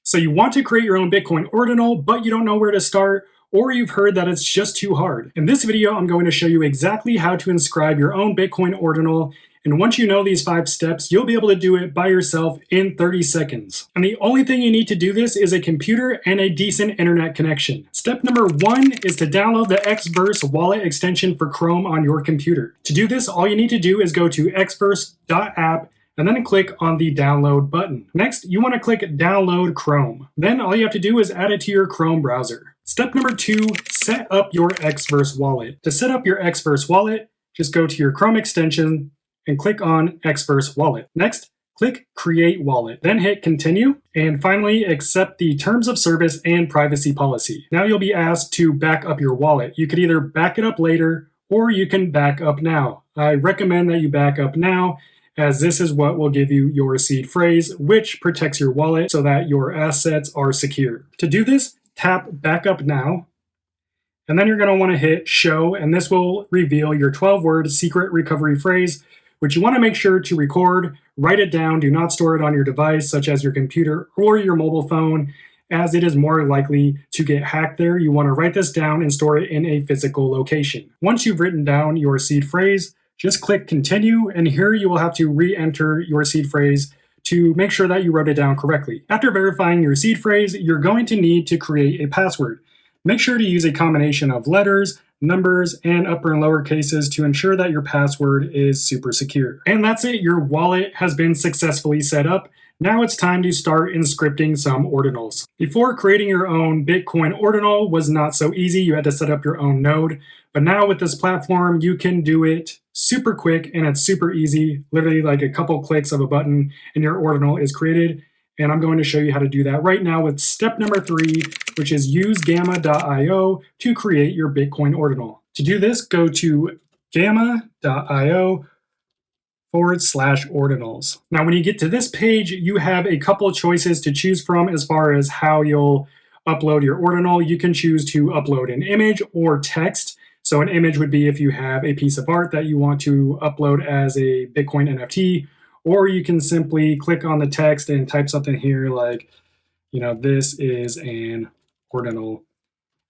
So you want to create your own Bitcoin ordinal, but you don't know where to start, or you've heard that it's just too hard. In this video, I'm going to show you exactly how to inscribe your own Bitcoin ordinal. And once you know these 5 steps, you'll be able to do it by yourself in 30 seconds. And the only thing you need to do this is a computer and a decent internet connection. Step number 1 is to download the Xverse wallet extension for Chrome on your computer. To do this, all you need to do is go to xverse.app and then click on the download button. Next, you want to click download Chrome. Then all you have to do is add it to your Chrome browser. Step number 2, set up your Xverse wallet. To set up your Xverse wallet, just go to your Chrome extension and click on Xverse wallet. Next, click create wallet, then hit continue, and finally accept the terms of service and privacy policy. Now you'll be asked to back up your wallet. You could either back it up later or you can back up now. I recommend that you back up now, as this is what will give you your seed phrase, which protects your wallet so that your assets are secure. To do this, tap backup now, and then you're going to want to hit show, and this will reveal your 12-word secret recovery phrase, which you want to make sure to record, write it down, do not store it on your device, such as your computer or your mobile phone, as it is more likely to get hacked there. You want to write this down and store it in a physical location. Once you've written down your seed phrase, just click continue, and here you will have to re-enter your seed phrase to make sure that you wrote it down correctly. After verifying your seed phrase, you're going to need to create a password. Make sure to use a combination of letters, numbers, and upper and lower cases to ensure that your password is super secure. And that's it, your wallet has been successfully set up. Now it's time to start inscripting some ordinals. Before, creating your own Bitcoin ordinal was not so easy. You had to set up your own node. But now with this platform, you can do it super quick and it's super easy. Literally like a couple clicks of a button and your ordinal is created. And I'm going to show you how to do that right now with step number 3, which is use gamma.io to create your Bitcoin ordinal. To do this, go to gamma.io/ordinals. Now, when you get to this page, you have a couple choices to choose from as far as how you'll upload your ordinal. You can choose to upload an image or text. So an image would be if you have a piece of art that you want to upload as a Bitcoin NFT, or you can simply click on the text and type something here like, this is an ordinal.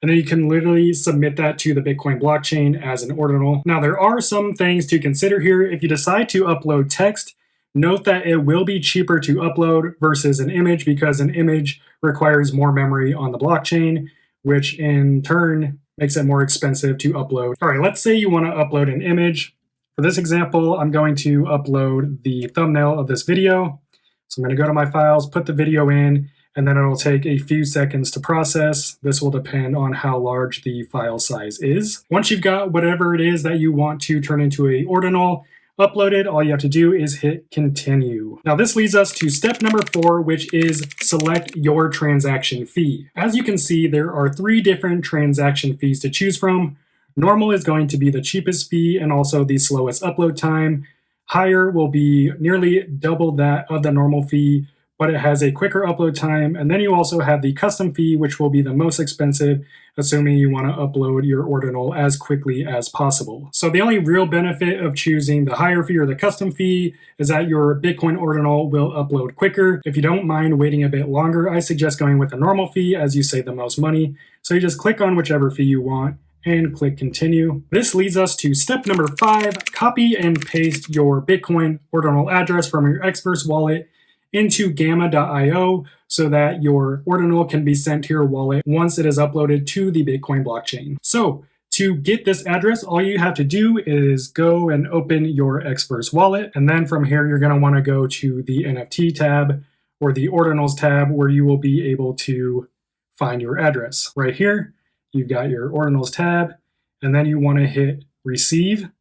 And then you can literally submit that to the Bitcoin blockchain as an ordinal. Now, there are some things to consider here. If you decide to upload text, note that it will be cheaper to upload versus an image because an image requires more memory on the blockchain, which in turn makes it more expensive to upload. All right, let's say you want to upload an image. For this example, I'm going to upload the thumbnail of this video. So I'm going to go to my files, put the video in, and then it'll take a few seconds to process. This will depend on how large the file size is. Once you've got whatever it is that you want to turn into an ordinal uploaded, all you have to do is hit continue. Now this leads us to step number 4, which is select your transaction fee. As you can see, there are 3 different transaction fees to choose from. Normal is going to be the cheapest fee and also the slowest upload time. Higher will be nearly double that of the normal fee, but it has a quicker upload time. And then you also have the custom fee, which will be the most expensive, assuming you want to upload your ordinal as quickly as possible. So the only real benefit of choosing the higher fee or the custom fee is that your Bitcoin ordinal will upload quicker. If you don't mind waiting a bit longer, I suggest going with the normal fee as you save the most money. So you just click on whichever fee you want and click continue. This leads us to step number 5, copy and paste your Bitcoin ordinal address from your Xverse wallet into gamma.io so that your ordinal can be sent to your wallet once it is uploaded to the Bitcoin blockchain. So to get this address, all you have to do is go and open your Xverse wallet. And then from here, you're going to want to go to the NFT tab or the ordinals tab where you will be able to find your address. Right here, you've got your ordinals tab, and then you want to hit receive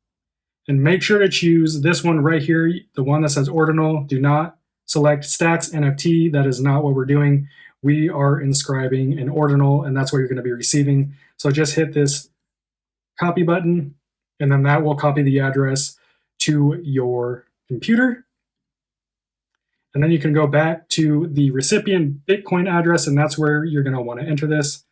and make sure to choose this one right here, the one that says ordinal. Do not select Stacks NFT. That is not what we're doing. We are inscribing an ordinal, and that's what you're going to be receiving. So just hit this copy button, and then that will copy the address to your computer. And then you can go back to the recipient Bitcoin address, and that's where you're going to want to enter this.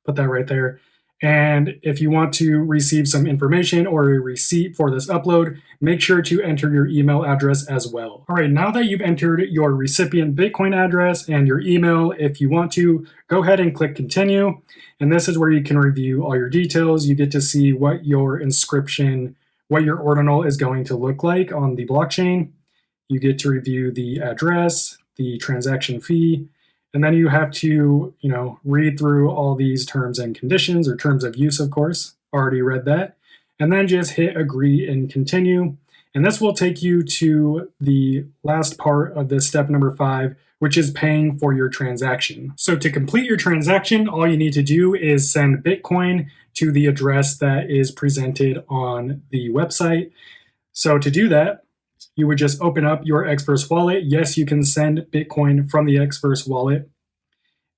Put that right there. And if you want to receive some information or a receipt for this upload, make sure to enter your email address as well. All right, now that you've entered your recipient Bitcoin address and your email, if you want to, go ahead and click continue. And this is where you can review all your details. You get to see what your inscription, what your ordinal is going to look like on the blockchain. You get to review the address, the transaction fee, and then you have to, read through all these terms and conditions, or terms of use, of course. Already read that. And then just hit agree and continue. And this will take you to the last part of this step number 5, which is paying for your transaction. So to complete your transaction, all you need to do is send Bitcoin to the address that is presented on the website. So to do that, you would just open up your Xverse wallet. Yes, you can send Bitcoin from the Xverse wallet.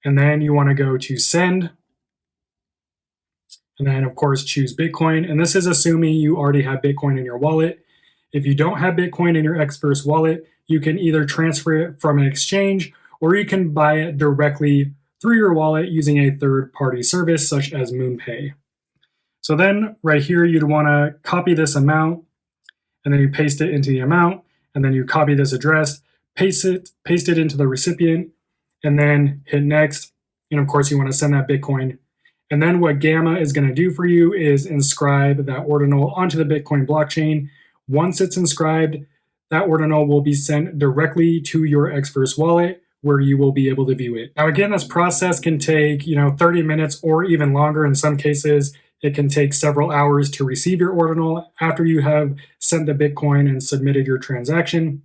And then you want to go to send. And then, of course, choose Bitcoin. And this is assuming you already have Bitcoin in your wallet. If you don't have Bitcoin in your Xverse wallet, you can either transfer it from an exchange or you can buy it directly through your wallet using a third-party service such as MoonPay. So then right here, you'd want to copy this amount, and then you paste it into the amount, and then you copy this address, paste it into the recipient, and then hit next. And of course, you want to send that Bitcoin. And then what Gamma is going to do for you is inscribe that ordinal onto the Bitcoin blockchain. Once it's inscribed, that ordinal will be sent directly to your Xverse wallet, where you will be able to view it. Now, again, this process can take 30 minutes or even longer. In some cases, it can take several hours to receive your ordinal after you have sent the Bitcoin and submitted your transaction.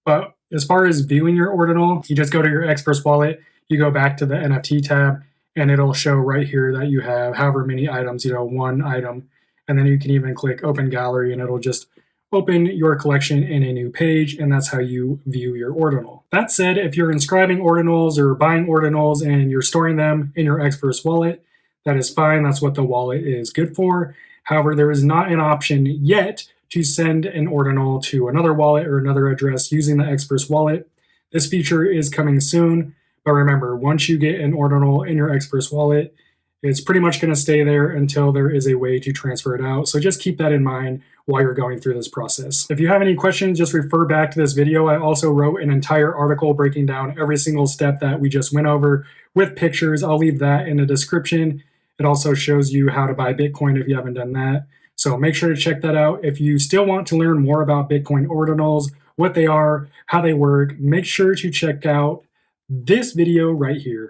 But as far as viewing your ordinal, you just go to your Xverse wallet, you go back to the NFT tab, and it'll show right here that you have however many items, 1 item. And then you can even click Open Gallery, and it'll just open your collection in a new page, and that's how you view your ordinal. That said, if you're inscribing ordinals or buying ordinals and you're storing them in your Xverse wallet, that is fine. That's what the wallet is good for. However, there is not an option yet to send an ordinal to another wallet or another address using the Xverse wallet. This feature is coming soon, but remember, once you get an ordinal in your Xverse wallet, it's pretty much going to stay there until there is a way to transfer it out. So just keep that in mind while you're going through this process. If you have any questions, just refer back to this video. I also wrote an entire article breaking down every single step that we just went over with pictures. I'll leave that in the description. It also shows you how to buy Bitcoin if you haven't done that. So make sure to check that out. If you still want to learn more about Bitcoin ordinals, what they are, how they work, make sure to check out this video right here.